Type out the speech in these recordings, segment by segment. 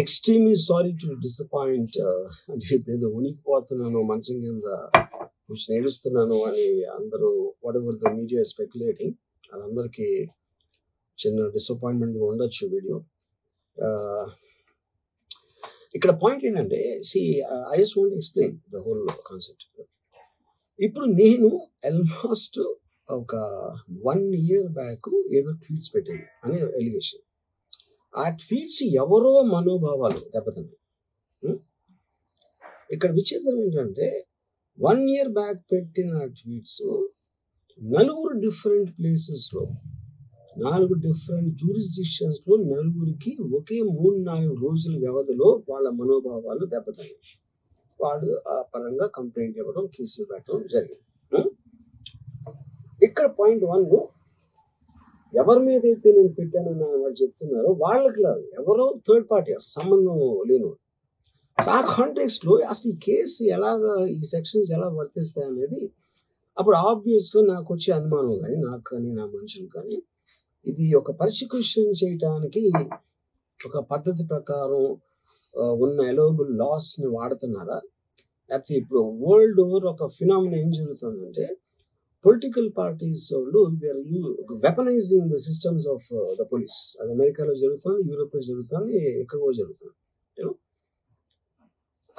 Extremely sorry to disappoint అంటే ఇప్పుడు ఏదో ఉనికిపోతున్నాను మంచం కింద కూర్చొని ఏడుస్తున్నాను అని అందరూ what ever the media speculating వాళ్ళందరికీ చిన్న డిసప్పాయింట్మెంట్ ఉండొచ్చు వీడియో. ఇక్కడ పాయింట్ ఏంటంటే I just want explain the whole concept. ఇప్పుడు నేను ఆల్మోస్ట్ ఒక 1 year బ్యాక్ ఏదో ట్వీట్స్ పెట్టాను అనే ఎలిగేషన్. ఆ ట్వీట్స్ ఎవరో మనోభావాలు దెబ్బతిన్నాయి. ఇక్కడ విచిత్రం ఏంటంటే 1 year బ్యాక్ పెట్టిన ట్వీట్స్ 4 డిఫరెంట్ ప్లేసెస్లో 4 డిఫరెంట్ జ్యూరిస్డిక్షన్స్లో 4కి ఒకే 3-4 రోజుల వ్యవధిలో వాళ్ళ మనోభావాలు దెబ్బతిన్నాయి. వాడు ఆ పరంగా కంప్లైంట్ ఇవ్వడం, కేసులు పెట్టడం జరిగింది. ఇక్కడ పాయింట్ 1 ఎవరి మీద అయితే నేను పెట్టానని వాళ్ళు చెప్తున్నారో వాళ్ళకి లేదు, ఎవరో థర్డ్ పార్టీ అసలు సంబంధం లేని. ఆ కాంటెక్స్ట్లో అసలు ఈ కేసు ఎలాగా ఈ సెక్షన్స్ ఎలా వర్తిస్తాయి అనేది అప్పుడు ఆబ్వియస్గా నాకు వచ్చే అనుమానం కానీ నాకు కానీ నా మనుషులు కానీ ఇది ఒక పర్సిక్యూషన్ చేయడానికి ఒక పద్ధతి ప్రకారం ఉన్న అలౌబుల్ లాస్ని వాడుతున్నారా, లేకపోతే ఇప్పుడు వరల్డ్ ఓవర్ ఒక ఫినామినా ఏం జరుగుతుందంటే పొలిటికల్ పార్టీస్ వాళ్ళు they are weaponizing the systems of the police. అది అమెరికాలో జరుగుతుంది, యూరోప్లో జరుగుతుంది, ఎక్కడ కూడా జరుగుతుంది.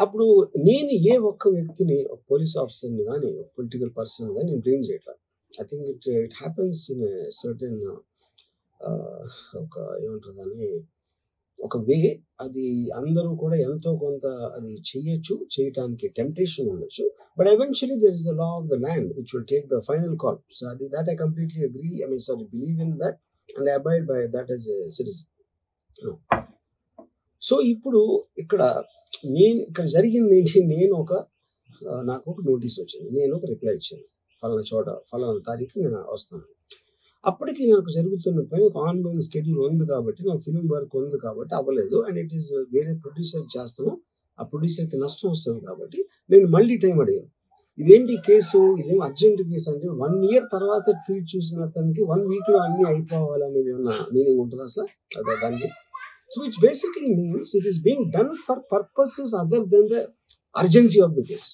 అప్పుడు నేను ఏ ఒక్క వ్యక్తిని ఒక పోలీస్ ఆఫీసర్ని కానీ ఒక పొలిటికల్ పర్సన్ కానీ నేను బ్లేమ్ చేయట్లేదు. I think it happens in certain ఒక ఏమంటారు దాన్ని ఒక వే. అది అందరూ కూడా ఎంతో కొంత అది చేయటానికి టెంప్టేషన్ ఉండొచ్చు. But eventually there is the law of the land which will take the final call. So అది that I completely agree, believe in that and I abide by that as a citizen. So ఇప్పుడు ఇక్కడ జరిగింది ఏంటి, నాకు ఒక notice వచ్చింది, నేను ఒక రిప్లై ఇచ్చాను, ఫలానా చోట ఫలానా తారీఖు నేను వస్తాను. అప్పటికి నాకు జరుగుతున్న పని ఒక ఆన్గోయింగ్ స్కెడ్యూల్ ఉంది కాబట్టి, నా ఫిల్మ్ వర్క్ ఉంది కాబట్టి అవ్వలేదు. అండ్ ఇట్ ఈస్ వేరే ప్రొడ్యూసర్ చేస్తాను, ఆ ప్రొడ్యూసర్కి నష్టం వస్తుంది కాబట్టి నేను మళ్ళీ టైం అడిగాను. ఇదేంటి కేసు, ఇదేం అర్జెంట్ కేసు అంటే 1 year తర్వాత ట్వీట్ చూసిన అతనికి 1 weekలో అన్నీ అయిపోవాలనేది ఏమన్నా మీనింగ్ ఉంటుంది అసలు అదే దానికి? So which basically means it is being done for purposes other than the urgency of the case.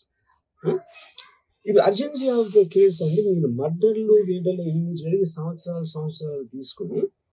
ఇప్పుడు అర్జెన్సీ ఆఫ్ ద కేస్ అంటే మీరు మర్డర్లు వీడలు ఇన్ని జరిగి సంవత్సరాలు తీసుకుని